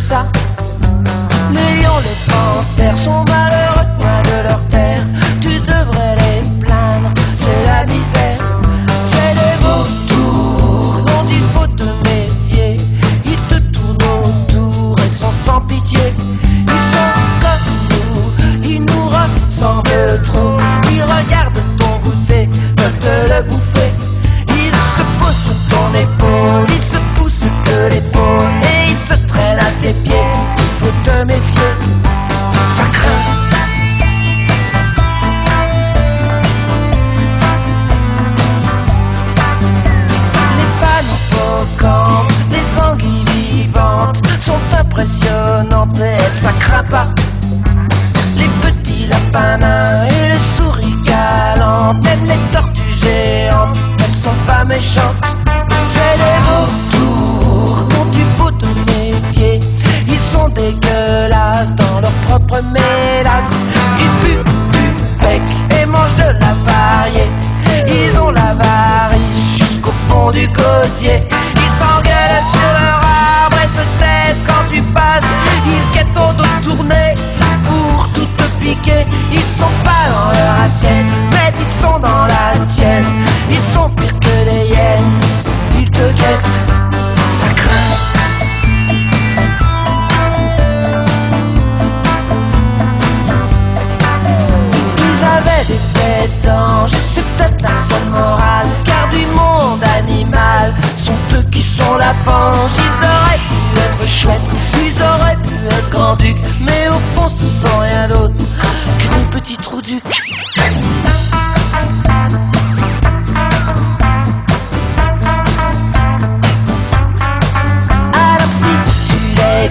ça. Les lions, les panthères sont malheureux, loin de leur terre. Tu devrais les plaindre, c'est la misère. C'est les vautours dont il faut te méfier. Ils te tournent autour et sont sans pitié. Ils sont comme nous, ils nous ressemblent trop. Ils regardent ton goûter, veulent te le bouffer. Ils se posent sur ton épaule, ils se poussent de l'épaule et ils se traînent à tes pieds. Il faut te méfier, ça craint. Les femmes hippocampes, les anguilles vivantes sont impressionnantes, mais elles ça craint pas. Les petits lapins nains et les souris galantes, même les tortues géantes, elles sont pas méchantes. C'est les vautours dont il faut te méfier. Ils sont dégueulasses dans leur propre mélasse. Ils puent du bec et mangent de la variée. Ils ont l'avarice jusqu'au fond du gosier. Ils s'engueulent sur leur arbre et se taisent quand tu passes. Ils guettent ton dos tourné pour tout te piquer. Ils sont pas dans leur assiette, mais ils sont dans la tienne. Ils sont pires que des hyènes. Ils te guettent, ça craint. Ils avaient des têtes d'ange, c'est peut-être la seule morale. Car du monde animal sont eux qui sont la fange. Ils auraient pu être chouettes, ils auraient pu être grands-ducs, mais au fond ce sont rien d'autre que des petits trous du cul.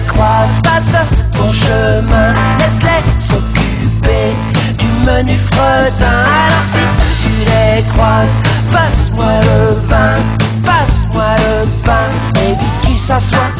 Croise, passe ton chemin, laisse-les s'occuper du menu fretin. Alors si tu les croises, passe-moi le vin, passe-moi le pain, et vite qu'ils s'assoient.